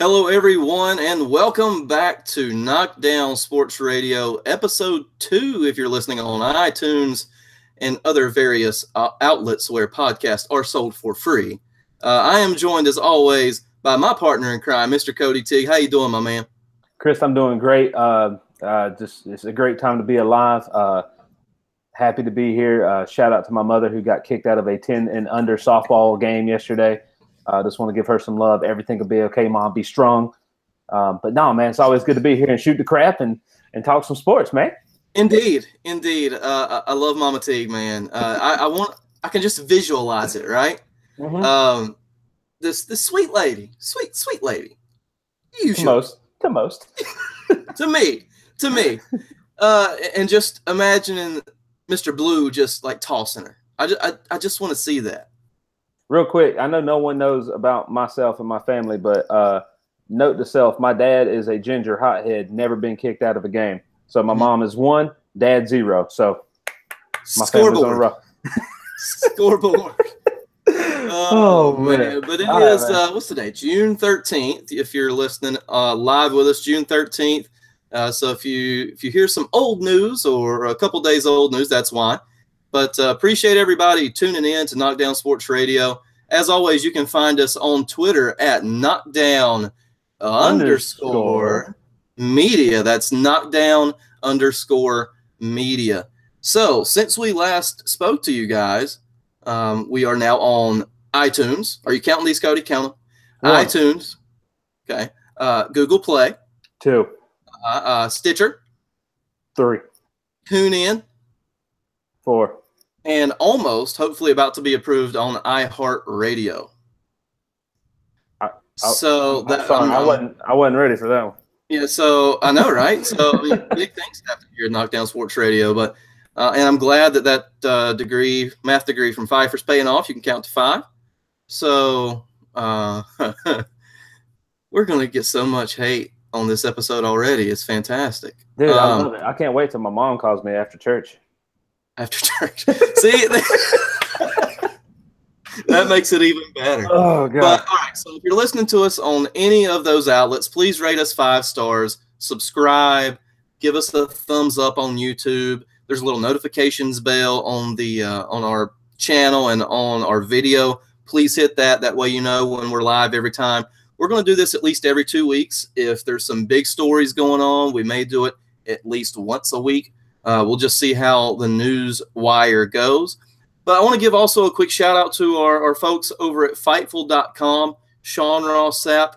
Hello, everyone, and welcome back to Knockdown Sports Radio, Episode 2, if you're listening on iTunes and other various outlets where podcasts are sold for free. I am joined, as always, by my partner in crime, Mr. Cody Teague. How you doing, my man? Chris, I'm doing great. It's a great time to be alive. Happy to be here. Shout out to my mother who got kicked out of a 10 and under softball game yesterday. Just want to give her some love. Everything will be okay, Mom. Be strong. But no, man, it's always good to be here and shoot the crap and talk some sports, man. Indeed. I love Mama Teague, man. I can just visualize it, right? Mm-hmm. This sweet lady, sweet lady. To most. to me. And just imagining Mr. Blue just like tossing her. I just want to see that. Real quick, I know no one knows about myself and my family, but note to self, my dad is a ginger hothead, never been kicked out of a game. So my mom is 1, dad 0. So my family's on a rough. Scoreboard. Oh man. But it is what's the date? June 13th. If you're listening live with us, June 13th. So if you hear some old news or a couple days old news, that's why. But appreciate everybody tuning in to Knockdown Sports Radio. As always, you can find us on Twitter at Knockdown_media. That's Knockdown_media. So since we last spoke to you guys, we are now on iTunes. Are you counting these, Cody? Count them. 1. iTunes. Okay. Google Play. 2. Stitcher. 3. TuneIn. 4. And almost, hopefully, about to be approved on iHeartRadio. I wasn't ready for that one. Yeah, so I know, right? So I mean, big things happen here at Knockdown Sports Radio, but and I'm glad that math degree from Pfeiffer's paying off. You can count to 5. So we're going to get so much hate on this episode already. It's fantastic, dude. I love it. I can't wait till my mom calls me after church. After church. See, that makes it even better. Oh, God. But, all right, so if you're listening to us on any of those outlets, please rate us 5 stars, subscribe, give us a thumbs up on YouTube. There's a little notifications bell on the on our channel and on our video. Please hit that. That way you know when we're live every time. We're going to do this at least every 2 weeks. If there's some big stories going on, we may do it at least once a week. We'll just see how the news wire goes. But I want to give also a quick shout out to our folks over at Fightful.com. Sean Ross Sapp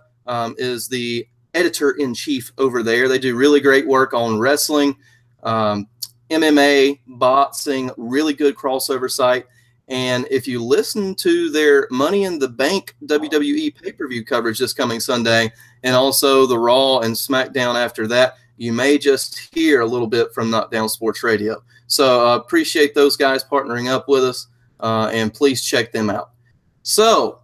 is the editor-in-chief over there. They do really great work on wrestling, MMA, boxing, really good crossover site. And if you listen to their Money in the Bank WWE pay-per-view coverage this coming Sunday, and also the Raw and SmackDown after that, you may just hear a little bit from Knockdown Sports Radio. So appreciate those guys partnering up with us, and please check them out. So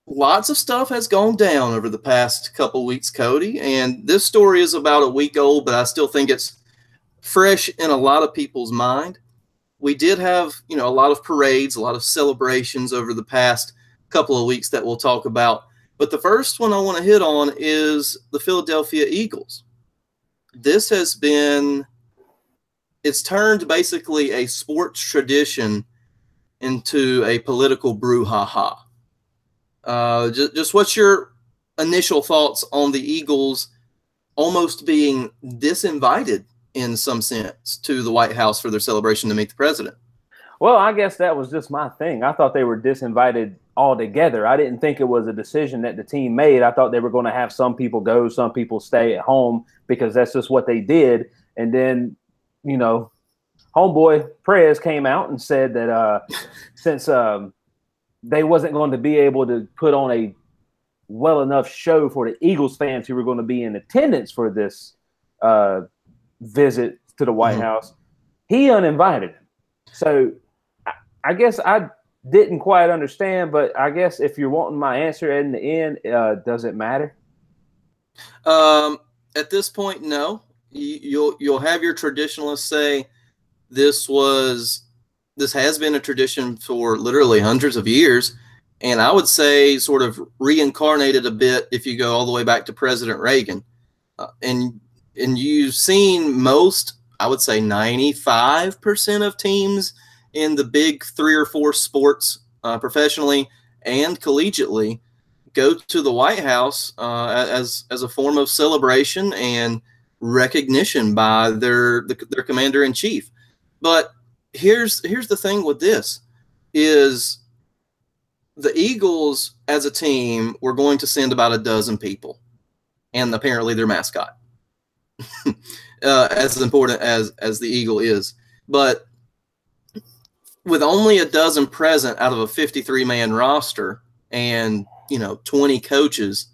lots of stuff has gone down over the past couple weeks, Cody, and this story is about a week old, but I still think it's fresh in a lot of people's mind. We did have, a lot of parades, a lot of celebrations over the past couple of weeks that we'll talk about. But the first one I want to hit on is the Philadelphia Eagles. This has it's turned basically a sports tradition into a political brouhaha. Just what's your initial thoughts on the Eagles almost being disinvited in some sense to the White House for their celebration to meet the president? Well, I guess that was just my thing. I thought they were disinvited altogether. I didn't think it was a decision that the team made. I thought they were going to have some people go, some people stay at home because that's just what they did. And then, homeboy Perez came out and said that since they wasn't going to be able to put on a well enough show for the Eagles fans who were going to be in attendance for this visit to the White House, he uninvited him. So I guess I didn't quite understand, but I guess if you're wanting my answer in the end, does it matter? At this point, no. You'll have your traditionalists say this has been a tradition for literally hundreds of years, and I would say sort of reincarnated a bit if you go all the way back to President Reagan. And you've seen most, I would say 95% of teams in the big 3 or 4 sports, professionally and collegiately, go to the White House as a form of celebration and recognition by their commander in chief. But here's the thing with this is the Eagles as a team were going to send about a dozen people, and apparently their mascot, as important as the Eagle is. But with only a dozen present out of a 53-man roster and, 20 coaches,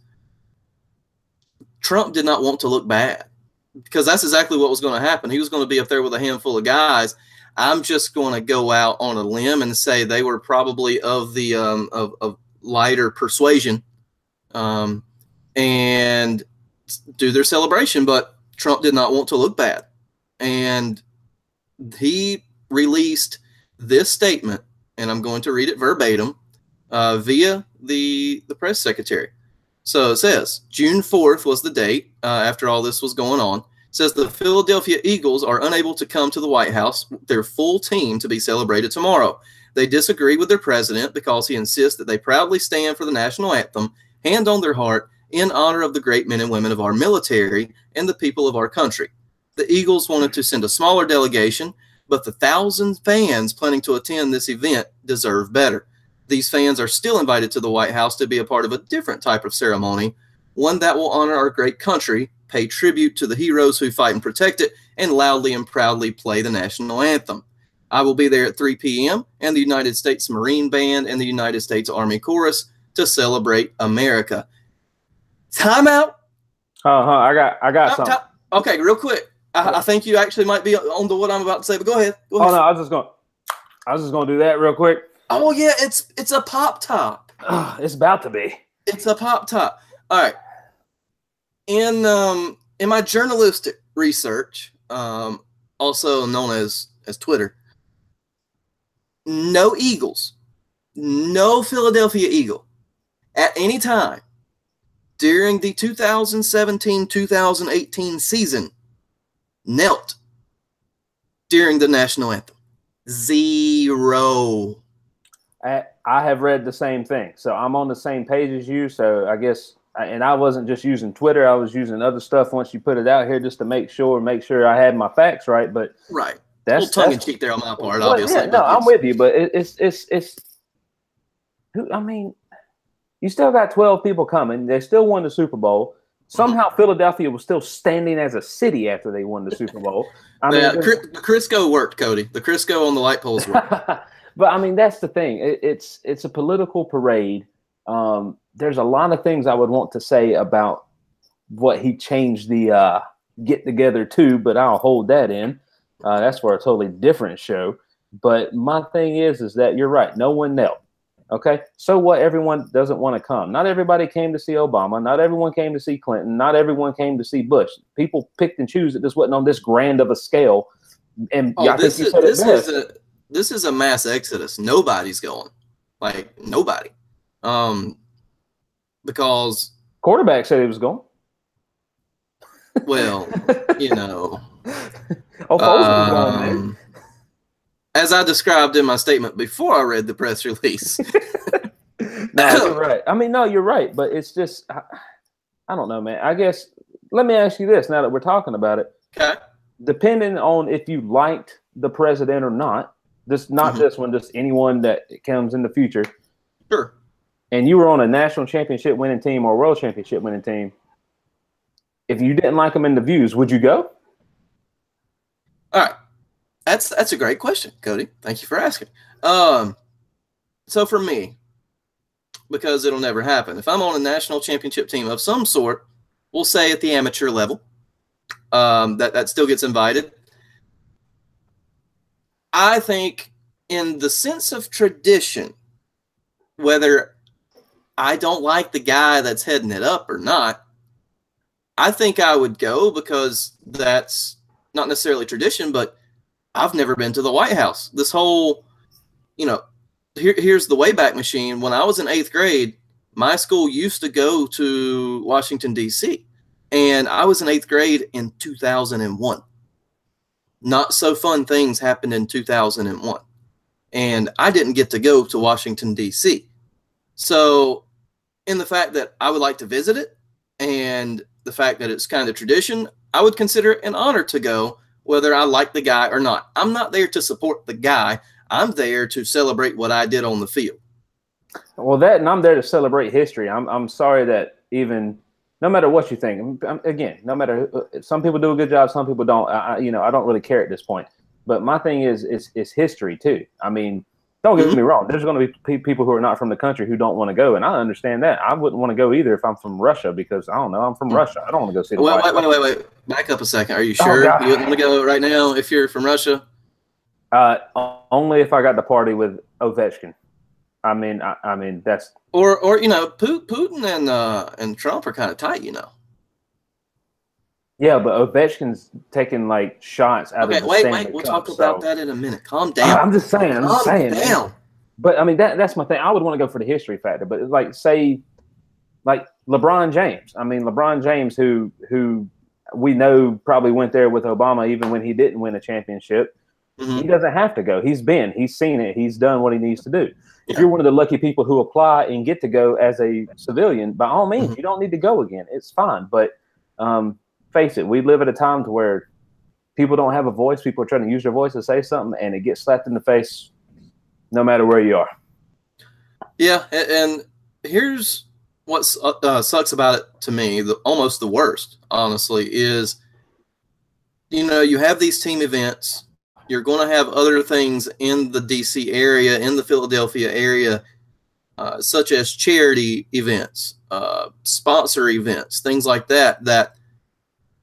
Trump did not want to look bad, because that's exactly what was going to happen. He was going to be up there with a handful of guys. I'm just going to go out on a limb and say they were probably of the of lighter persuasion, and do their celebration. But Trump did not want to look bad, and he released this statement, and I'm going to read it verbatim via the press secretary. So it says, June 4th was the date after all this was going on. It says the Philadelphia Eagles are unable to come to the White House, their full team, to be celebrated tomorrow. They disagree with their president because he insists that they proudly stand for the national anthem, hand on their heart, in honor of the great men and women of our military and the people of our country. The Eagles wanted to send a smaller delegation, but the 1,000 fans planning to attend this event deserve better. These fans are still invited to the White House to be a part of a different type of ceremony, one that will honor our great country, pay tribute to the heroes who fight and protect it, and loudly and proudly play the national anthem. I will be there at 3 p.m. and the United States Marine Band and the United States Army Chorus to celebrate America. Time out. I got something. Okay, real quick. I think you actually might be on to what I'm about to say, but go ahead. Go ahead. Oh no, I was just gonna do that real quick. Oh yeah, it's a pop top. It's about to be. It's a pop top. All right. In my journalistic research, also known as Twitter, no Eagles, no Philadelphia Eagle at any time during the 2017-2018 season knelt during the national anthem. Zero. I have read the same thing, so I'm on the same page as you. So I guess, and I wasn't just using Twitter; I was using other stuff once you put it out here just to make sure I had my facts right. But right, that's tongue in cheek there on my part, well, obviously. Yeah, no, I'm with you, but it's. I mean, you still got 12 people coming. They still won the Super Bowl. Somehow Philadelphia was still standing as a city after they won the Super Bowl. The Crisco worked, Cody. The Crisco on the light poles worked. But I mean, that's the thing. It's a political parade. There's a lot of things I would want to say about what he changed the get together to, but I'll hold that in. That's for a totally different show. But my thing is that you're right. No one knelt. Okay. So what? Everyone doesn't want to come. Not everybody came to see Obama. Not everyone came to see Clinton. Not everyone came to see Bush. People picked and choose that this wasn't on this grand of a scale. And this is a mass exodus. Nobody's going. Like, nobody. Because quarterback said he was going. Well, as I described in my statement before I read the press release. No, you're right. I mean, no, you're right. But it's just, I don't know, man. I guess, let me ask you this now that we're talking about it. Okay. Depending on if you liked the president or not, this one, just anyone that comes in the future. Sure. And you were on a national championship winning team or a world championship winning team. If you didn't like them in the views, would you go? All right. That's a great question, Cody. Thank you for asking. So for me, because it'll never happen, if I'm on a national championship team of some sort, we'll say at the amateur level, that still gets invited. I think in the sense of tradition, whether I don't like the guy that's heading it up or not, I think I would go because that's not necessarily tradition, but I've never been to the White House. This whole, here's the Wayback Machine. When I was in 8th grade, my school used to go to Washington, D.C., and I was in 8th grade in 2001. Not so fun things happened in 2001, and I didn't get to go to Washington, D.C. So, in the fact that I would like to visit it and the fact that it's kind of tradition, I would consider it an honor to go, whether I like the guy or not. I'm not there to support the guy. I'm there to celebrate what I did on the field. Well, and I'm there to celebrate history. I'm sorry that even no matter what you think, again, no matter, some people do a good job, some people don't. I don't really care at this point. But my thing is history too. I mean, don't get me wrong. There's going to be people who are not from the country who don't want to go, and I understand that. I wouldn't want to go either if I'm from Russia, because I don't know, I'm from Russia. I don't want to go see the Wait. Back up a second. Are you sure you wouldn't want to go right now if you're from Russia? Only if I got to party with Ovechkin. I mean that's or Putin and Trump are kind of tight, Yeah, but Ovechkin's taking like shots out of the Stanley Cup, we'll talk about that in a minute. Calm down. I'm just saying. Calm down. Man. But I mean that's my thing. I would want to go for the history factor. But like say, like LeBron James. I mean LeBron James, who we know probably went there with Obama, even when he didn't win a championship. He doesn't have to go. He's seen it. He's done what he needs to do. If you're one of the lucky people who apply and get to go as a civilian, by all means, you don't need to go again. It's fine. But face it, we live at a time to where people don't have a voice. People are trying to use their voice to say something, and it gets slapped in the face no matter where you are. Yeah, and here's what sucks about it to me, almost the worst, honestly, is, you have these team events. You're going to have other things in the D.C. area, in the Philadelphia area, such as charity events, sponsor events, things like that, that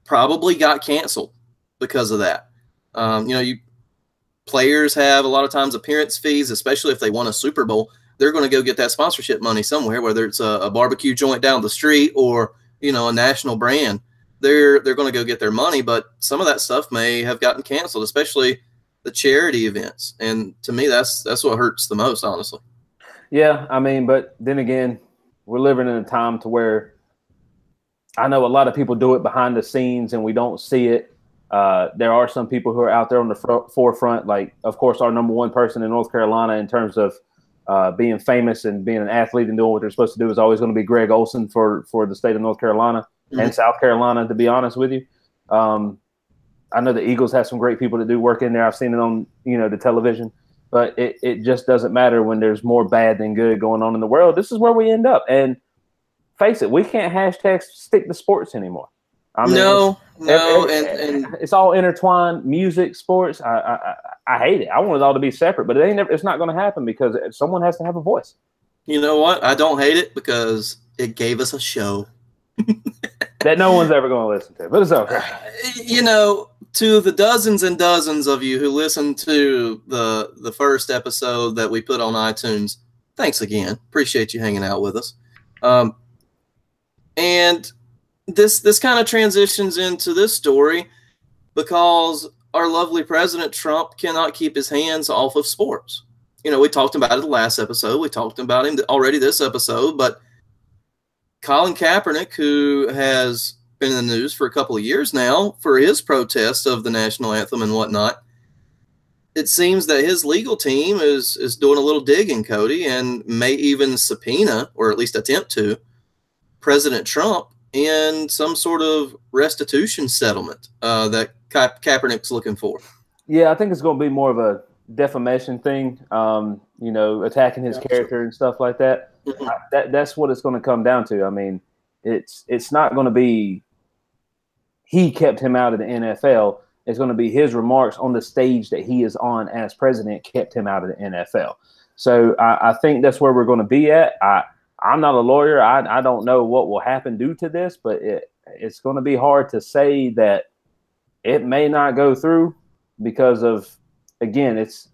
probably got canceled because of that. Players have a lot of times appearance fees, especially if they won a Super Bowl. They're going to go get that sponsorship money somewhere, whether it's a barbecue joint down the street or, a national brand. They're going to go get their money, but some of that stuff may have gotten canceled, especially the charity events. And to me, that's what hurts the most, honestly. Yeah, I mean, but then again, we're living in a time to where I know a lot of people do it behind the scenes and we don't see it. There are some people who are out there on the forefront, like, of course, our number one person in North Carolina in terms of being famous and being an athlete and doing what they're supposed to do is always going to be Greg Olson for the state of North Carolina and South Carolina, to be honest with you. I know the Eagles have some great people that do work in there. I've seen it on, the television, but it just doesn't matter when there's more bad than good going on in the world. This is where we end up. And face it, we can't hashtag stick to sports anymore. I mean, and it's all intertwined, music, sports. I hate it. I want it all to be separate, but it's not going to happen because someone has to have a voice. You know what? I don't hate it because it gave us a show that no one's ever going to listen to, but it's okay. To the dozens and dozens of you who listened to the first episode that we put on iTunes, thanks again. Appreciate you hanging out with us. And this kind of transitions into this story because our lovely President Trump cannot keep his hands off of sports. We talked about it the last episode. We talked about him already this episode, but Colin Kaepernick, who has been in the news for a couple of years now for his protest of the national anthem and whatnot, it seems that his legal team is doing a little digging, Cody, and may even subpoena, or at least attempt to, President Trump in some sort of restitution settlement that Kaepernick's looking for. Yeah, I think it's going to be more of a defamation thing, attacking his character and stuff like that. That's what it's going to come down to. I mean, it's not going to be he kept him out of the NFL. It's going to be his remarks on the stage that he is on as president kept him out of the NFL. So I think that's where we're going to be at. I'm not a lawyer. I don't know what will happen due to this, but it's going to be hard to say that it may not go through because of, again, it's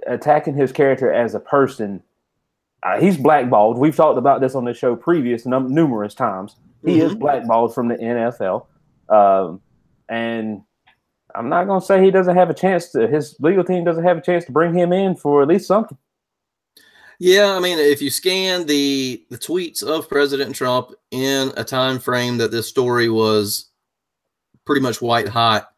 attacking his character as a person. He's blackballed. We've talked about this on the show numerous times. He is blackballed from the NFL. And I'm not going to say he doesn't have a chance his legal team doesn't have a chance to bring him in for at least something. Yeah, I mean, if you scan the tweets of President Trump in a time frame that this story was pretty much white hot,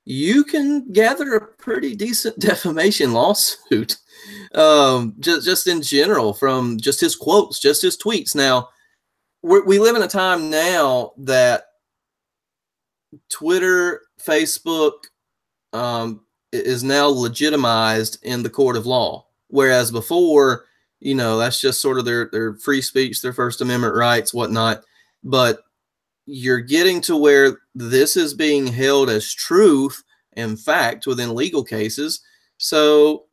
you can gather a pretty decent defamation lawsuit, just in general, from just his quotes, just his tweets. Now, we live in a time now that Twitter, Facebook, is now legitimized in the court of law. Whereas before, that's just sort of their free speech, their First Amendment rights, whatnot. But you're getting to where this is being held as truth and fact within legal cases. So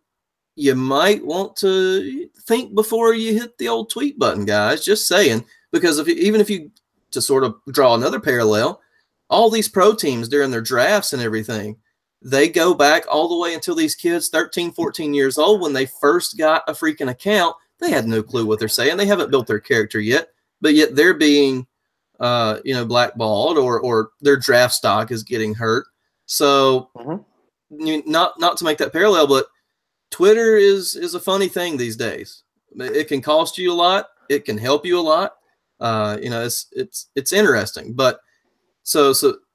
you might want to think before you hit the old tweet button, guys. Just saying. Because even if you, to sort of draw another parallel, all these pro teams during their drafts and everything, they go back all the way until these kids, 13, 14 years old, when they first got a freaking account, they had no clue what they're saying. They haven't built their character yet, but yet they're being, blackballed, or their draft stock is getting hurt. So not to make that parallel, but Twitter is a funny thing these days. It can cost you a lot. It can help you a lot. It's interesting, but so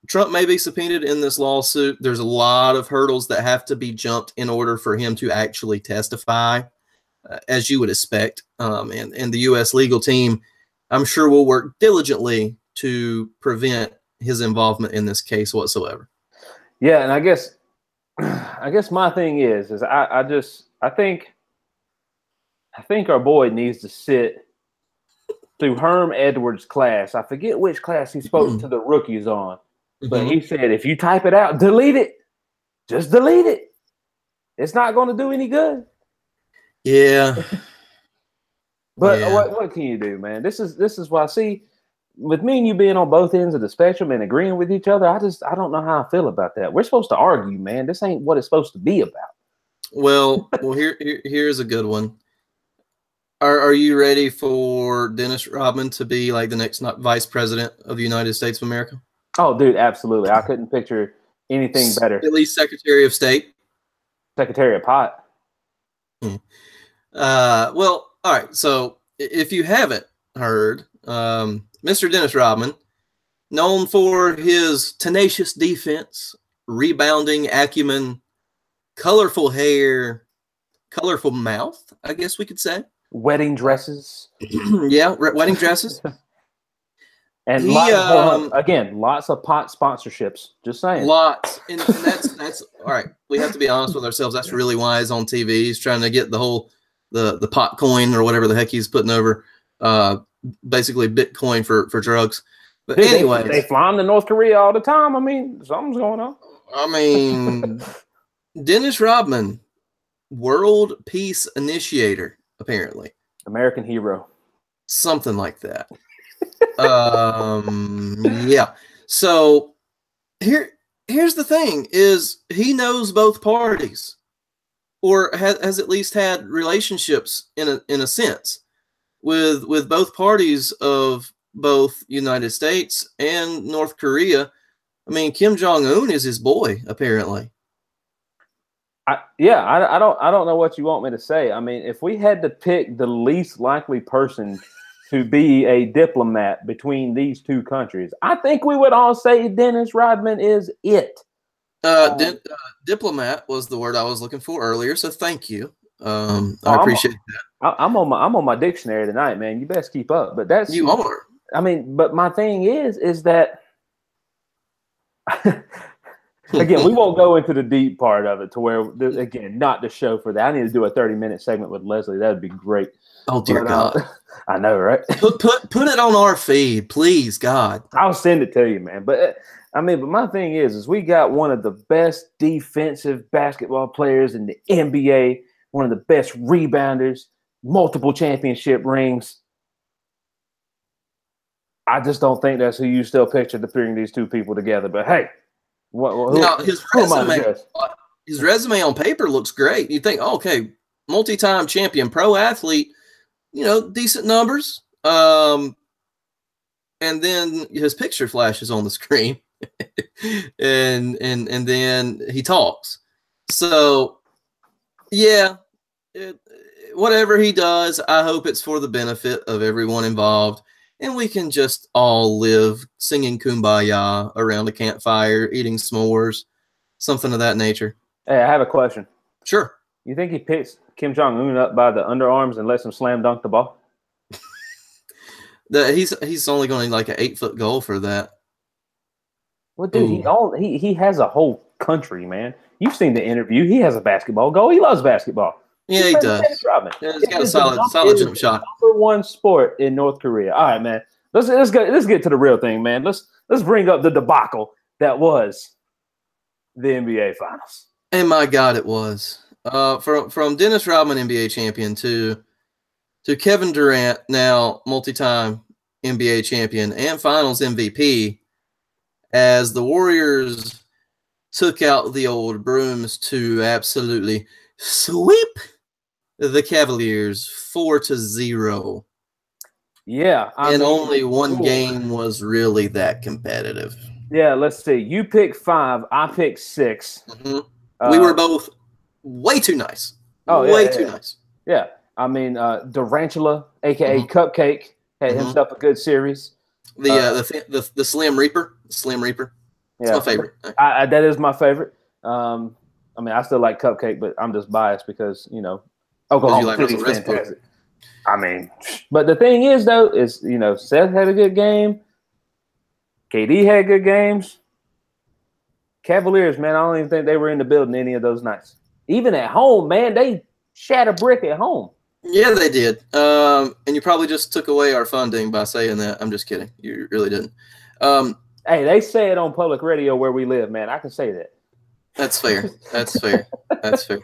Trump may be subpoenaed in this lawsuit. There's a lot of hurdles that have to be jumped in order for him to actually testify, as you would expect. And the U.S. legal team, I'm sure, will work diligently to prevent his involvement in this case whatsoever. Yeah, and I guess my thing is I think our boy needs to sit through Herm Edwards' class. I forget which class he spoke to the rookies on. But he said, if you type it out, delete it. Just delete it. It's not going to do any good. Yeah. But what can you do, man? This is why, see, with me and you being on both ends of the spectrum and agreeing with each other, I don't know how I feel about that. We're supposed to argue, man. This ain't what it's supposed to be about. Well, here's a good one. Are you ready for Dennis Rodman to be like the next vice president of the United States of America? Oh, dude, absolutely. I couldn't picture anything better. At least Secretary of State. Secretary of Pot. Well, all right. So if you haven't heard, Mr. Dennis Rodman, known for his tenacious defense, rebounding acumen, colorful hair, colorful mouth, I guess we could say. Wedding dresses. Yeah, wedding dresses. And lots of pot sponsorships. Just saying. Lots. And that's all right. We have to be honest with ourselves. That's really why he's on TV. He's trying to get the whole the pot coin, or whatever the heck he's putting over, basically Bitcoin for drugs. But anyway, they fly him to North Korea all the time. I mean, something's going on. I mean, Dennis Rodman, world peace initiator, apparently. American hero. Something like that. Yeah. So here's the thing: is he knows both parties, or has at least had relationships in a sense with both parties of both United States and North Korea. I mean, Kim Jong-un is his boy, apparently. I don't know what you want me to say. I mean, if we had to pick the least likely person to be a diplomat between these two countries, I think we would all say Dennis Rodman is it. Diplomat was the word I was looking for earlier, so thank you. I appreciate that. I'm on my dictionary tonight, man. You best keep up. But that's you are. I mean, but my thing is that again, we won't go into the deep part of it to where, again, not the show for that. I need to do a 30-minute segment with Leslie. That'd be great. Oh dear God. I know, right? Put it on our feed, please, God. I'll send it to you, man. But I mean, but my thing is we got one of the best defensive basketball players in the NBA, one of the best rebounders, multiple championship rings. I just don't think that's who you still picture to bring these two people together. But hey, his resume on paper looks great. You think, oh, okay, multi-time champion, pro athlete, decent numbers. And then his picture flashes on the screen, and then he talks. So, yeah, whatever he does, I hope it's for the benefit of everyone involved, and we can just all live singing Kumbaya around a campfire, eating s'mores, something of that nature. Hey, I have a question. Sure. You think he picks Kim Jong-un up by the underarms and lets him slam dunk the ball? He's only going to like an 8-foot goal for that. Well, dude, he has a whole country, man. You've seen the interview. He has a basketball goal. He loves basketball. Yeah, he does. Yeah, he's got a solid jump shot. Number one sport in North Korea. All right, man. Let's get to the real thing, man. Let's bring up the debacle that was the NBA Finals. And my God, it was from Dennis Rodman, NBA champion, to Kevin Durant, now multi-time NBA champion and Finals MVP, as the Warriors took out the old brooms to absolutely sweep the Cavaliers 4-0. Yeah. Only one game was really that competitive. Yeah, let's see. You pick 5, I pick 6. Mm-hmm. We were both way too nice. Way too nice. Yeah. I mean, Durantula, a.k.a. Cupcake, had himself a good series. The Slim Reaper. Slim Reaper. It's my favorite. That is my favorite. I mean, I still like Cupcake, but I'm just biased because, Oklahoma City's fantastic. I mean, but the thing is, though, is, Seth had a good game. KD had good games. Cavaliers, man, I don't even think they were in the building any of those nights. Even at home, man, they shat a brick at home. Yeah, they did. And you probably just took away our funding by saying that. I'm just kidding. You really didn't. Hey, they say it on public radio where we live, man. I can say that. That's fair. That's fair. That's fair.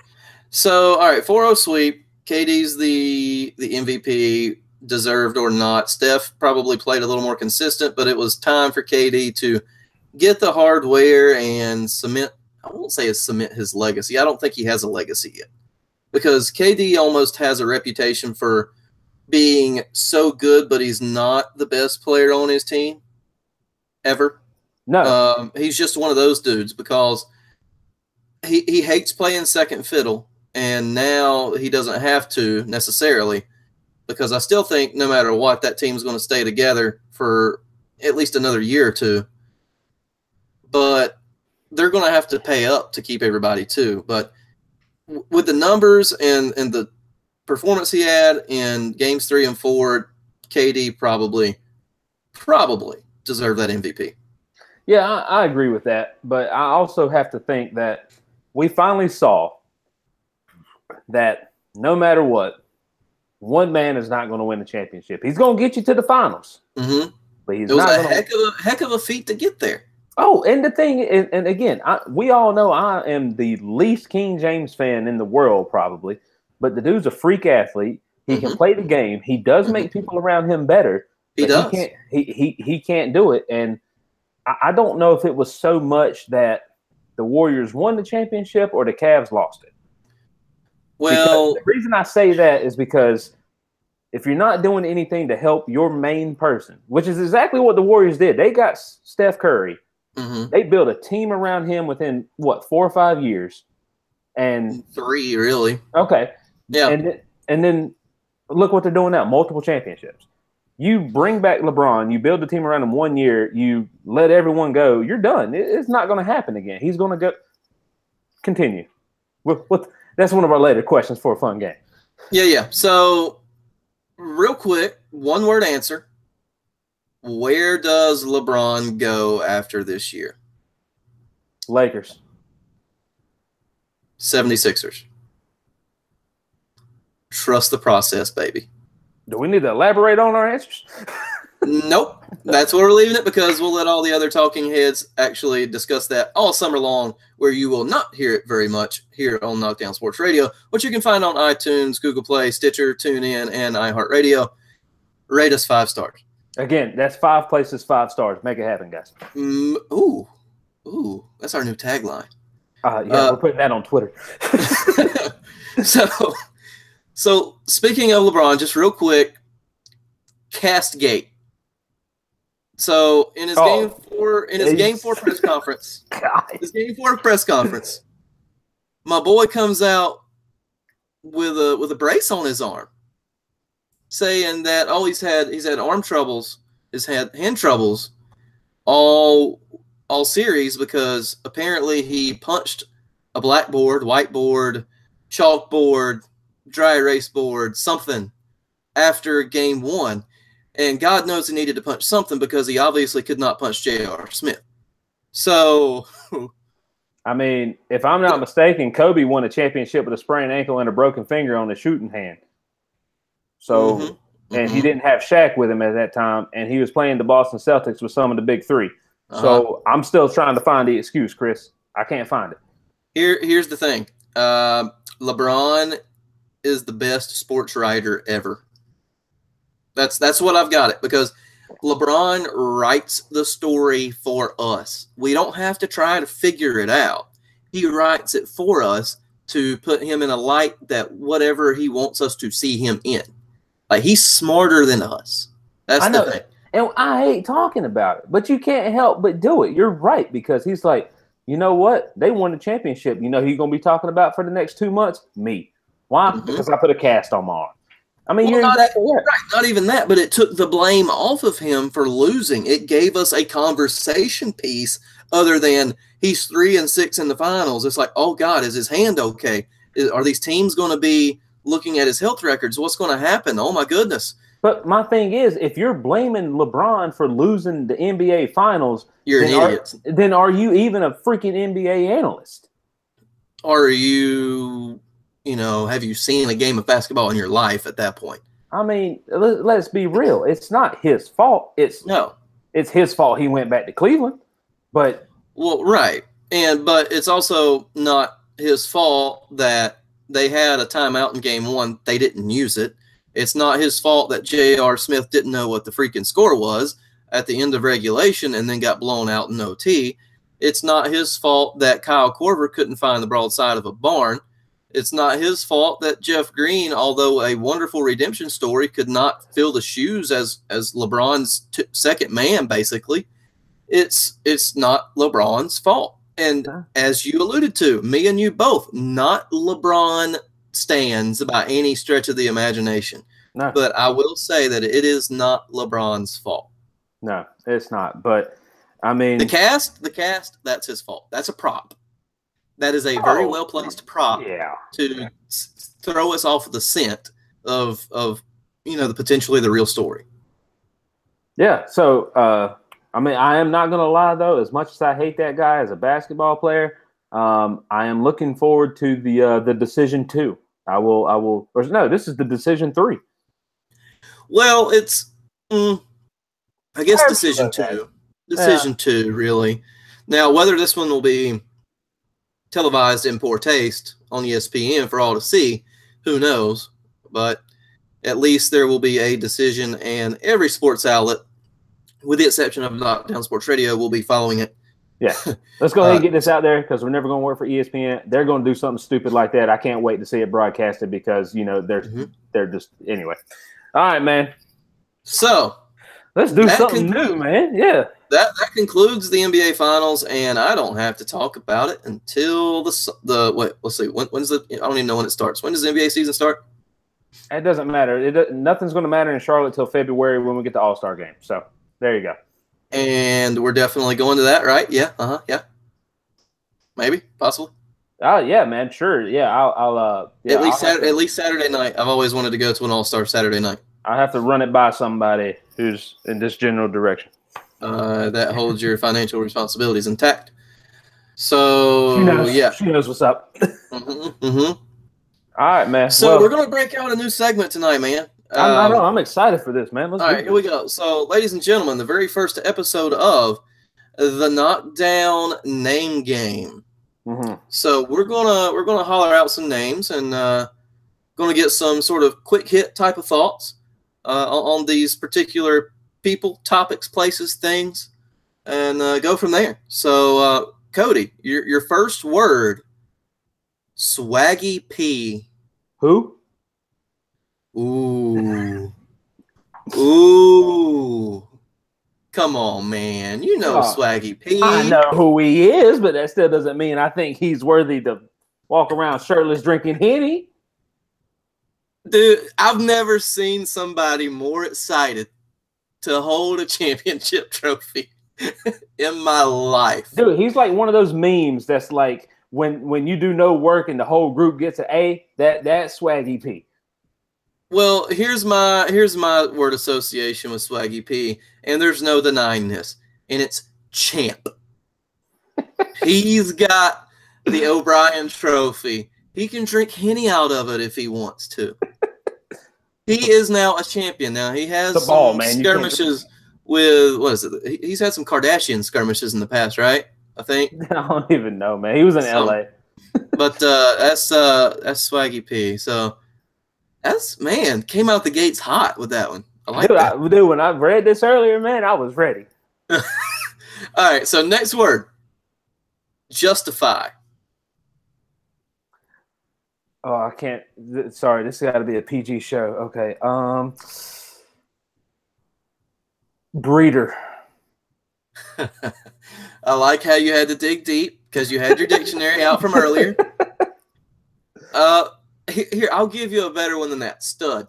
So, all right, 4-0 sweep. KD's the MVP, deserved or not. Steph probably played a little more consistent, but it was time for KD to get the hardware and cement. I won't say cement his legacy. I don't think he has a legacy yet, because KD almost has a reputation for being so good, but he's not the best player on his team ever. No. He's just one of those dudes, because he hates playing second fiddle, and now he doesn't have to necessarily, because I still think no matter what, that team's going to stay together for at least another year or two. But they're going to have to pay up to keep everybody too. But with the numbers and the performance he had in games 3 and 4, KD probably deserved that MVP. Yeah, I agree with that. But I also have to think that we finally saw that no matter what, one man is not going to win the championship. He's going to get you to the finals. Mm-hmm. But he's it was not a heck of a feat to get there. Oh, and the thing, and again, we all know I am the least King James fan in the world, probably. But the dude's a freak athlete. He can play the game. He does make people around him better. He does. He can't do it. And I don't know if it was so much that the Warriors won the championship or the Cavs lost it. Well, because the reason I say that is because if you're not doing anything to help your main person, which is exactly what the Warriors did, they got Steph Curry. They built a team around him within, 4 or 5 years? And 3, really. Okay. Yeah. And then look what they're doing now, multiple championships. You bring back LeBron, you build the team around him 1 year, you let everyone go, you're done. It's not going to happen again. He's going to go continue. That's one of our later questions for a fun game. Yeah. So, real quick, one-word answer. Where does LeBron go after this year? Lakers. 76ers. Trust the process, baby. Do we need to elaborate on our answers? Nope. That's where we're leaving it, because we'll let all the other talking heads actually discuss that all summer long, where you will not hear it very much here on Knockdown Sports Radio, which you can find on iTunes, Google Play, Stitcher, TuneIn, and iHeartRadio. Rate us 5 stars. Again, that's 5 places, 5 stars. Make it happen, guys. Ooh, that's our new tagline. We're putting that on Twitter. So speaking of LeBron, just real quick, Castgate. So in his game 4 press conference, my boy comes out with a brace on his arm, saying that he's had arm troubles, he's had hand troubles all series because apparently he punched a blackboard, whiteboard, chalkboard, dry erase board, something after game 1. And God knows he needed to punch something because he obviously could not punch J.R. Smith. So, I mean, if I'm not mistaken, Kobe won a championship with a sprained ankle and a broken finger on his shooting hand. So, and he didn't have Shaq with him at that time, and he was playing the Boston Celtics with some of the big three. So I'm still trying to find the excuse, Chris. I can't find it. Here's the thing. LeBron is the best sports writer ever. That's what I've got it, because LeBron writes the story for us. We don't have to try to figure it out. He writes it for us to put him in a light that whatever he wants us to see him in. Like, he's smarter than us. That's the thing. And I hate talking about it, but you can't help but do it. You're right, because he's like, you know what? They won the championship. You know who you're going to be talking about for the next 2 months? Me. Why? Because I put a cast on my arm. I mean, you're exactly right. Not even that, but it took the blame off of him for losing. It gave us a conversation piece other than he's 3-6 in the finals. It's like, oh God, is his hand okay? Are these teams going to be looking at his health records? What's going to happen? Oh my goodness. But my thing is, if you're blaming LeBron for losing the NBA finals, you're an idiot. Then are you even a freaking NBA analyst? Are you... have you seen a game of basketball in your life at that point? I mean, let's be real. It's not his fault. It's his fault he went back to Cleveland. But right. But it's also not his fault that they had a timeout in game 1. They didn't use it. It's not his fault that J.R. Smith didn't know what the freaking score was at the end of regulation and then got blown out in OT. It's not his fault that Kyle Korver couldn't find the broadside of a barn. It's not his fault that Jeff Green, although a wonderful redemption story, could not fill the shoes as LeBron's second man, basically. It's not LeBron's fault. And as you alluded to, me and you both, not LeBron stands by any stretch of the imagination. No. But I will say that it is not LeBron's fault. No, it's not. But, I mean... The cast, that's his fault. That's a prop. That is a very well-placed prop to throw us off the scent of the potentially the real story. Yeah, so, I mean, I am not going to lie, though. As much as I hate that guy as a basketball player, I am looking forward to the decision 2. This is the decision 3. Well, it's, I guess decision 2. Decision 2, really. Now, whether this one will be televised in poor taste on ESPN for all to see, who knows? But at least there will be a decision, and every sports outlet, with the exception of Knockdown Sports Radio, will be following it. Yeah. Let's go ahead and get this out there, because we're never going to work for ESPN. They're going to do something stupid like that. I can't wait to see it broadcasted because, they're just – anyway. All right, man. So let's do something new, man. Yeah. That concludes the NBA Finals, and I don't have to talk about it until let's see. When's I don't even know when it starts. When does the NBA season start? It doesn't matter. Nothing's going to matter in Charlotte till February when we get the All-Star game. So there you go. And we're definitely going to that, right? Yeah. Yeah. Maybe, possibly. Oh yeah, man. Sure. Yeah. I'll at least Saturday night. I've always wanted to go to an All-Star Saturday night. I have to run it by somebody who's in this general direction. That holds your financial responsibilities intact. So she knows what's up. All right, man. So we're gonna break out a new segment tonight, man. I'm excited for this, man. All right, here we go. So, ladies and gentlemen, the very first episode of the Knockdown Name Game. So we're gonna holler out some names and gonna get some sort of quick hit type of thoughts on these particular people, topics, places, things, and go from there. So, Cody, your first word, Swaggy P. Who? Ooh. Come on, man. You know Swaggy P. I know who he is, but that still doesn't mean I think he's worthy to walk around shirtless drinking Henny. Dude, I've never seen somebody more excited to hold a championship trophy in my life. Dude, he's like one of those memes that's like when you do no work and the whole group gets an A, that's Swaggy P. Well, here's my word association with Swaggy P, and there's no denying this, and it's champ. He's got the O'Brien Trophy. He can drink Henny out of it if he wants to. He is now a champion. Now he has some skirmishes with what is it? He's had some Kardashian skirmishes in the past, right? I think. I don't even know, man. He was in LA. But that's Swaggy P. So that's came out the gates hot with that one. I like that. Dude, when I read this earlier, man, I was ready. All right, so next word. Justify. Oh, I can't. Sorry, this has got to be a PG show. Okay. Breeder. I like how you had to dig deep because you had your dictionary out from earlier. Here, I'll give you a better one than that. Stud.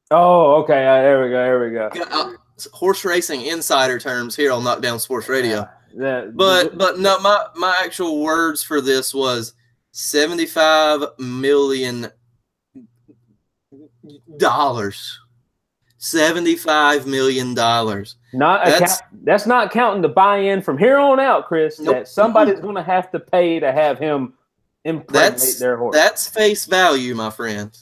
Oh, okay. There we go. Horse racing insider terms here on Knockdown Sports Radio. But no, my actual words for this was $75 million. $75 million. That's not counting the buy-in from here on out, Chris. Nope. That somebody's going to have to pay to have him impregnate their horse. That's face value, my friend.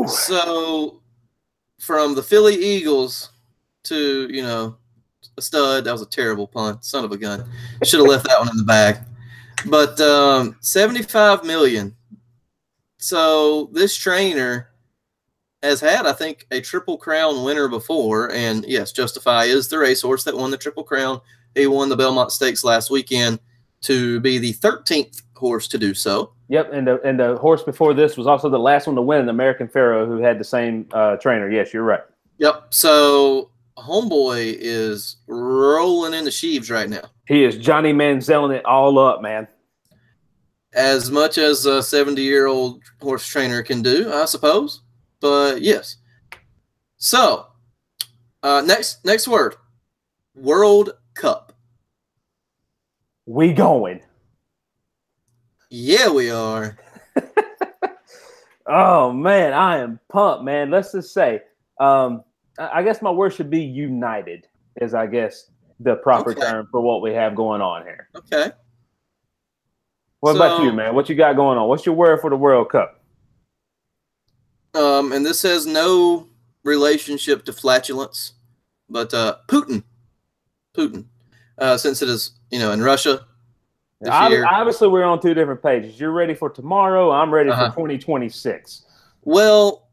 So from the Philly Eagles to a stud. That was a terrible pun. Son of a gun. Should have left that one in the bag. But $75 million. So this trainer has had, I think, a Triple Crown winner before. And yes, Justify is the racehorse that won the Triple Crown. He won the Belmont Stakes last weekend to be the 13th horse to do so. Yep, and the horse before this was also the last one to win, the American Pharoah, who had the same trainer. Yes, you're right. Yep. So homeboy is rolling in the sheaves right now. He is Johnny Manzielling it all up, man. As much as a 70-year-old horse trainer can do, I suppose. But yes. So next word. World Cup. We going. Yeah, we are. Oh, man, I am pumped, man. Let's just say, I guess my word should be united is, I guess, the proper term for what we have going on here. Okay. What about you, man? What you got going on? What's your word for the World Cup? And this has no relationship to flatulence, but Putin. Since it is, in Russia. Obviously, we're on two different pages. You're ready for tomorrow. I'm ready for 2026. Well,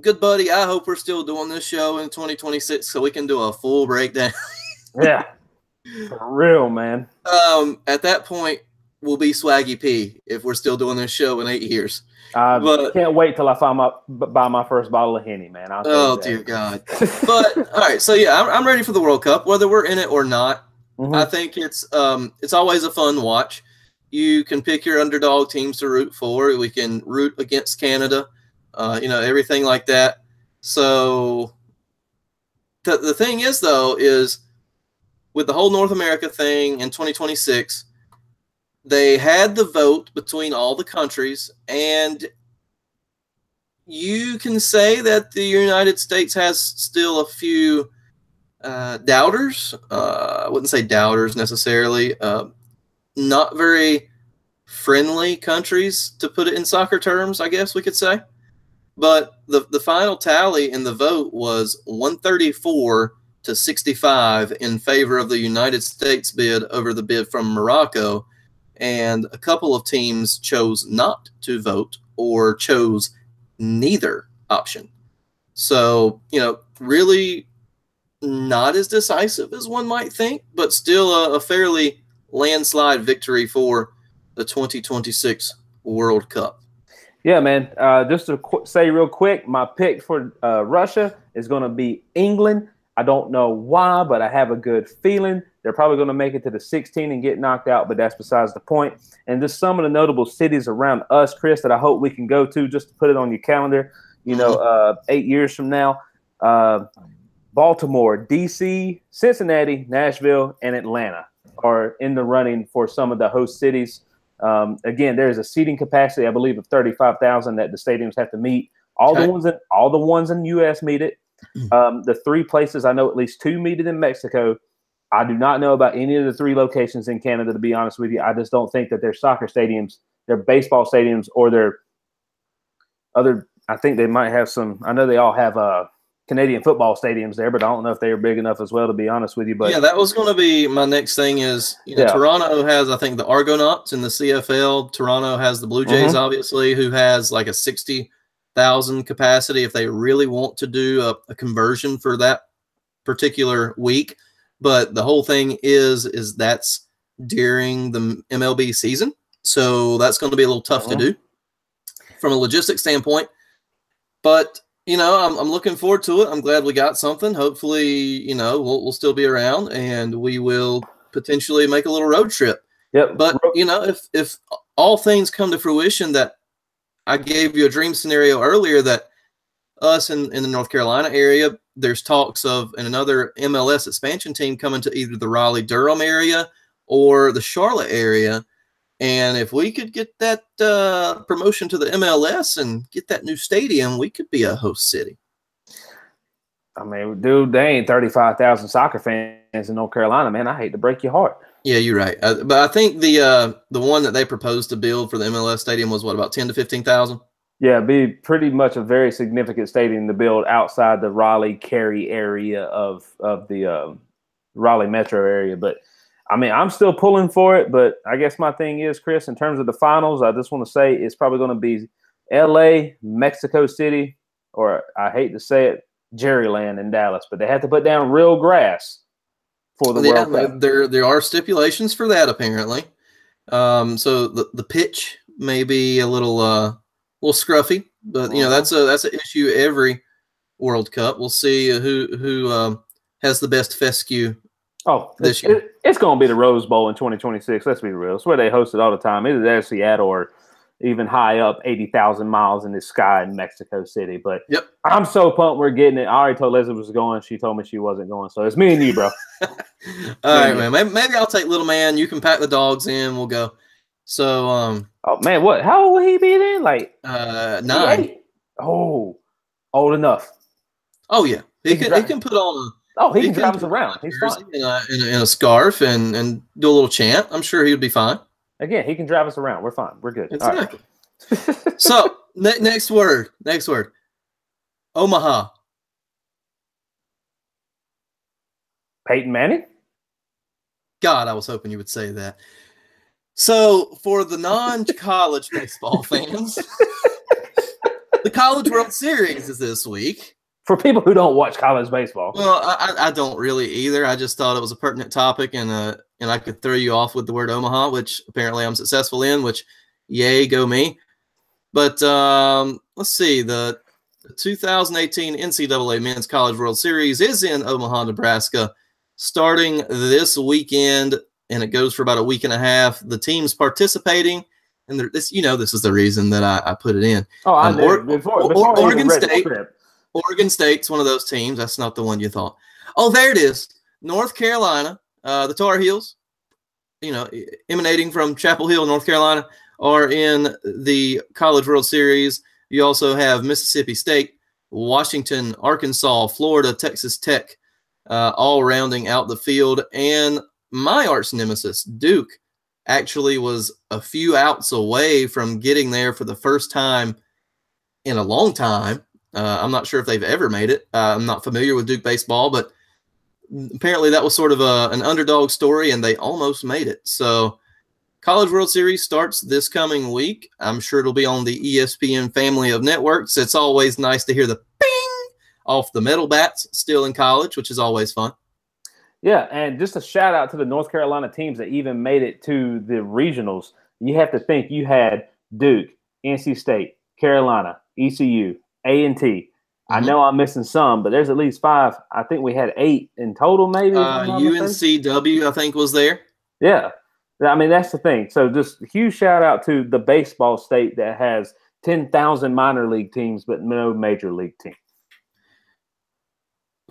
good buddy, I hope we're still doing this show in 2026 so we can do a full breakdown. Yeah, for real, man. At that point, we'll be Swaggy P if we're still doing this show in 8 years. I can't wait till I buy my first bottle of Henny, man. Oh, dear God. But, all right, so, yeah, I'm ready for the World Cup, whether we're in it or not. Mm-hmm. I think it's always a fun watch. You can pick your underdog teams to root for. We can root against Canada, everything like that. So the thing is, though, is with the whole North America thing in 2026, they had the vote between all the countries, and you can say that the United States has still a few doubters. I wouldn't say doubters necessarily. Not very friendly countries, to put it in soccer terms, I guess we could say. But the final tally in the vote was 134 to 65 in favor of the United States bid over the bid from Morocco. And a couple of teams chose not to vote or chose neither option. So, really not as decisive as one might think, but still a fairly landslide victory for the 2026 World Cup. Yeah, man. Just to say real quick, my pick for Russia is going to be England. I don't know why, but I have a good feeling they're probably going to make it to the 16 and get knocked out, but that's besides the point. And just some of the notable cities around us, Chris, that I hope we can go to, just to put it on your calendar, 8 years from now. Baltimore, D.C., Cincinnati, Nashville, and Atlanta are in the running for some of the host cities. Again, there is a seating capacity, I believe, of 35,000 that the stadiums have to meet. All the ones in the U.S. meet it. The 3 places, I know at least 2 meet it in Mexico. I do not know about any of the 3 locations in Canada, to be honest with you. I just don't think that their soccer stadiums, their baseball stadiums, or their other – I think they might have some – I know they all have Canadian football stadiums there, but I don't know if they are big enough as well, to be honest with you. But yeah, that was going to be my next thing is, Toronto has, I think, the Argonauts in the CFL. Toronto has the Blue Jays, obviously, who has like a 60,000 capacity if they really want to do a conversion for that particular week. But the whole thing is that's during the MLB season. So that's going to be a little tough to do from a logistics standpoint. But I'm looking forward to it. I'm glad we got something. Hopefully, we'll still be around and we will potentially make a little road trip. Yep. But, if all things come to fruition, that I gave you a dream scenario earlier, that us in the North Carolina area, there's talks of another MLS expansion team coming to either the Raleigh-Durham area or the Charlotte area. And if we could get that promotion to the MLS and get that new stadium, we could be a host city. I mean, dude, they ain't 35,000 soccer fans in North Carolina, man. I hate to break your heart. Yeah, you're right. But I think the one that they proposed to build for the MLS stadium was about 10 to 15,000. Yeah, it'd be pretty much a very significant stadium to build outside the Raleigh-Cary area of the Raleigh metro area. But I mean, I'm still pulling for it, but I guess my thing is, Chris, in terms of the finals, I just want to say it's probably going to be L.A., Mexico City, or I hate to say it, Jerryland in Dallas. But they have to put down real grass for the World Cup. There are stipulations for that, apparently. So the pitch may be a little scruffy, but that's an issue every World Cup. We'll see who has the best fescue. This year. It's going to be the Rose Bowl in 2026. Let's be real. It's where they host it all the time. Either there, Seattle, or even high up 80,000 miles in the sky in Mexico City. But I'm so pumped we're getting it. I already told Leslie was going. She told me she wasn't going. So it's me and you, bro. All right, man. Maybe I'll take little man. You can pack the dogs in. We'll go. So, oh, man, what? How old will he be then? Like 9. 8? Oh, old enough. Oh, yeah. He can put on he can drive us around. He's fine. In a scarf and do a little chant. I'm sure he would be fine. Again, he can drive us around. We're fine. We're good. Exactly. Right. So, next word. Omaha. Peyton Manning? God, I was hoping you would say that. So, for the non-college baseball fans, the College World Series is this week. For people who don't watch college baseball. Well, I don't really either. I just thought it was a pertinent topic, and I could throw you off with the word Omaha, which apparently I'm successful in, which, yay, go me. But let's see. The 2018 NCAA Men's College World Series is in Omaha, Nebraska, starting this weekend, and it goes for about a week and a half. The teams participating, and this is the reason that I put it in. Oh, I knew. Before Oregon State. Oregon State's one of those teams. That's not the one you thought. Oh, there it is. North Carolina, the Tar Heels, emanating from Chapel Hill, North Carolina, are in the College World Series. You also have Mississippi State, Washington, Arkansas, Florida, Texas Tech, all rounding out the field. And my arch nemesis, Duke, actually was a few outs away from getting there for the first time in a long time. I'm not sure if they've ever made it. I'm not familiar with Duke baseball, but apparently that was sort of an underdog story, and they almost made it. So College World Series starts this coming week. I'm sure it'll be on the ESPN family of networks. It's always nice to hear the ping off the metal bats still in college, which is always fun. Yeah, and just a shout out to the North Carolina teams that even made it to the regionals. You have to think you had Duke, NC State, Carolina, ECU, A&T, I know I'm missing some, but there's at least 5. I think we had 8 in total, maybe. UNCW, I think, was there. Yeah. I mean, that's the thing. So just a huge shout out to the baseball state that has 10,000 minor league teams, but no major league team.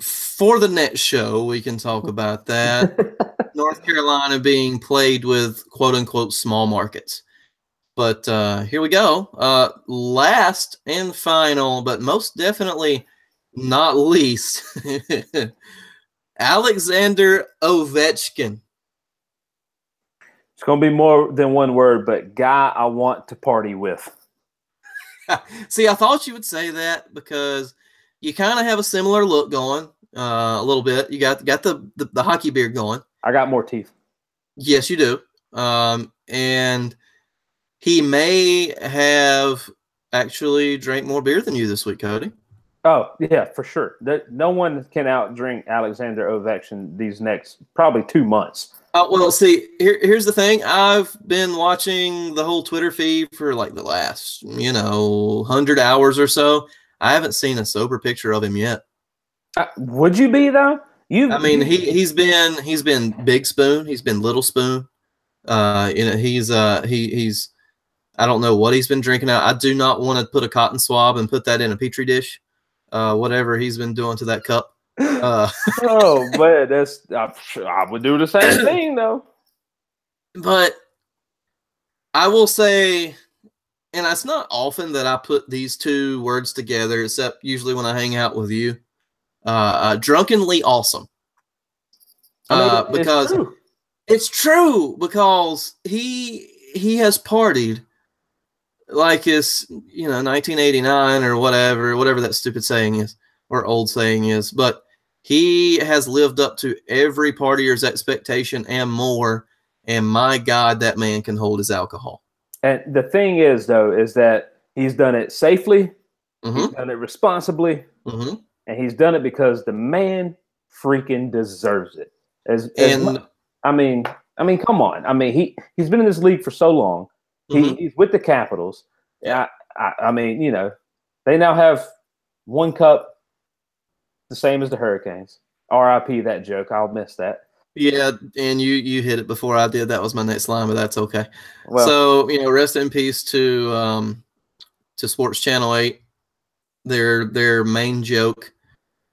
For the next show, we can talk about that. North Carolina being played with quote-unquote small markets. But here we go. Last and final, but most definitely not least, Alexander Ovechkin. It's going to be more than one word, but guy I want to party with. See, I thought you would say that because you kind of have a similar look going a little bit. You got the hockey beard going. I got more teeth. Yes, you do. And he may have actually drank more beer than you this week, Cody. Oh, yeah, for sure. No one can outdrink Alexander Ovechkin these next probably 2 months. Well, see, here's the thing. I've been watching the whole Twitter feed for like the last, 100 hours or so. I haven't seen a sober picture of him yet. Would you be though? He's been big spoon. He's been little spoon. He's I don't know what he's been drinking out. I do not want to put a cotton swab and put that in a petri dish. Whatever he's been doing to that cup. Oh, but I would do the same thing though. But I will say, and it's not often that I put these two words together, except usually when I hang out with you. Drunkenly awesome. Because it's true because he has partied like it's 1989 or whatever that stupid saying is or old saying is, but he has lived up to every partier's expectation and more. And my God, that man can hold his alcohol. And the thing is, though, is that he's done it safely, he's done it responsibly, and he's done it because the man freaking deserves it. I mean, come on. I mean, he's been in this league for so long. He's with the Capitals. Yeah, I mean, they now have one cup, the same as the Hurricanes. RIP that joke. I'll miss that. Yeah, and you hit it before I did. That was my next line, but that's okay. Well, so rest in peace to Sports Channel 8. Their main joke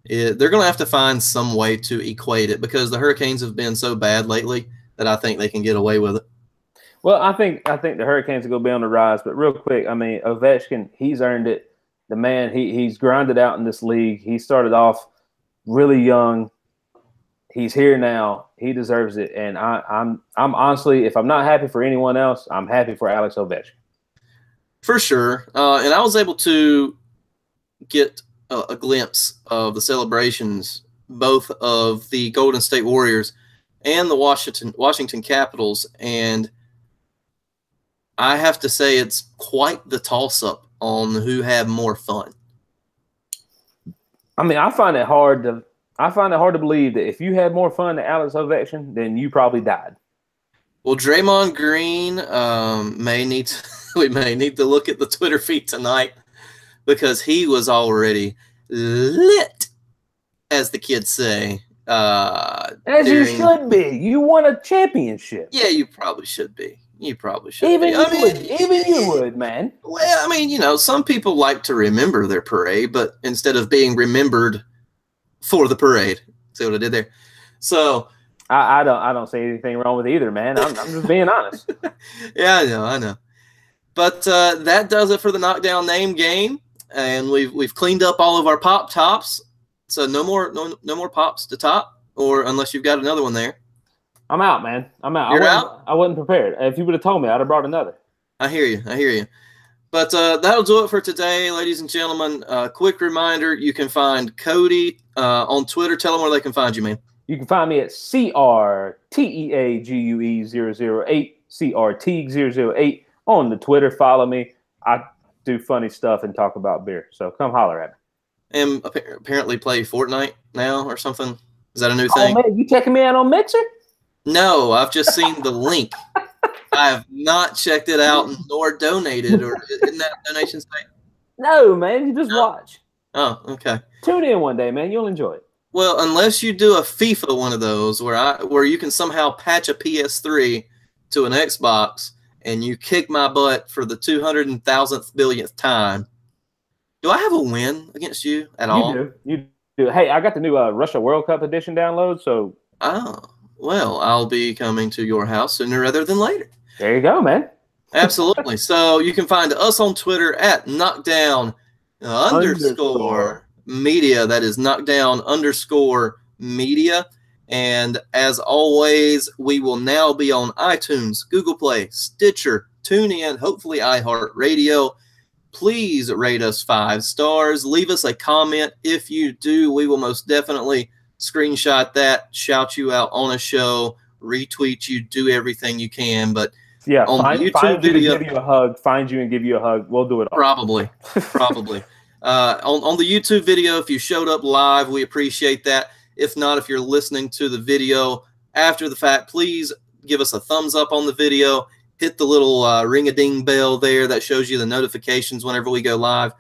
is they're going to have to find some way to equate it because the Hurricanes have been so bad lately that I think they can get away with it. Well, I think the Hurricanes are going to be on the rise. But real quick, I mean, Ovechkin, he's earned it. The man, he's grinded out in this league. He started off really young. He's here now. He deserves it. And I'm honestly, if I'm not happy for anyone else, I'm happy for Alex Ovechkin. For sure. And I was able to get a glimpse of the celebrations, both of the Golden State Warriors and the Washington Capitals. And I have to say it's quite the toss-up on who had more fun. I mean, I find it hard to believe that if you had more fun than Alex Ovechkin, then you probably died. Well, Draymond Green we may need to look at the Twitter feed tonight because he was already lit, as the kids say. You should be. You won a championship. Yeah, you probably should be. You probably should. Even you would, man. Well, I mean, some people like to remember their parade, but instead of being remembered for the parade, see what I did there? So I don't see anything wrong with either, man. I'm just being honest. Yeah, I know. But that does it for the Knockdown name game, and we've cleaned up all of our pop tops. So no more pops to top, or unless you've got another one there. I'm out, man. I'm out. You're out? I wasn't prepared. If you would have told me, I'd have brought another. I hear you. But that'll do it for today, ladies and gentlemen. Quick reminder, you can find Cody on Twitter. Tell them where they can find you, man. You can find me at CRTEAGUE008, CRT008 on the Twitter. Follow me. I do funny stuff and talk about beer. So come holler at me. And apparently play Fortnite now or something. Is that a new thing? Oh, man, you checking me out on Mixer? No, I've just seen the link. I have not checked it out nor donated, or isn't that a donation site? No, man, you just watch. Oh, okay. Tune in one day, man. You'll enjoy it. Well, unless you do a FIFA one of those where you can somehow patch a PS3 to an Xbox and you kick my butt for the 200,000th billionth time, do I have a win against you at all? You do. Hey, I got the new Russia World Cup edition download, so. Oh, well, I'll be coming to your house sooner rather than later. There you go, man. Absolutely. So you can find us on Twitter at Knockdown _media. That is Knockdown _media. And as always, we will now be on iTunes, Google Play, Stitcher, TuneIn, hopefully iHeartRadio. Please rate us 5 stars. Leave us a comment. If you do, we will most definitely screenshot that, shout you out on a show, retweet you, do everything you can. But yeah, on find you to give you a hug, find you and give you a hug. We'll do it all. Probably. On the YouTube video, if you showed up live, we appreciate that. If not, if you're listening to the video after the fact, please give us a thumbs up on the video. Hit the little ring-a-ding bell there that shows you the notifications whenever we go live.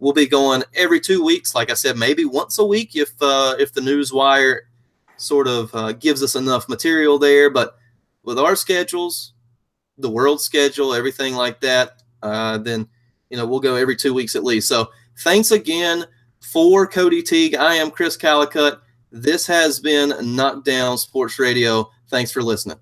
We'll be going every 2 weeks, like I said, maybe once a week if the Newswire sort of gives us enough material there. But with our schedules, the world schedule, everything like that, then we'll go every 2 weeks at least. So thanks again for Cody Teague. I am Chris Calicut. This has been Knockdown Sports Radio. Thanks for listening.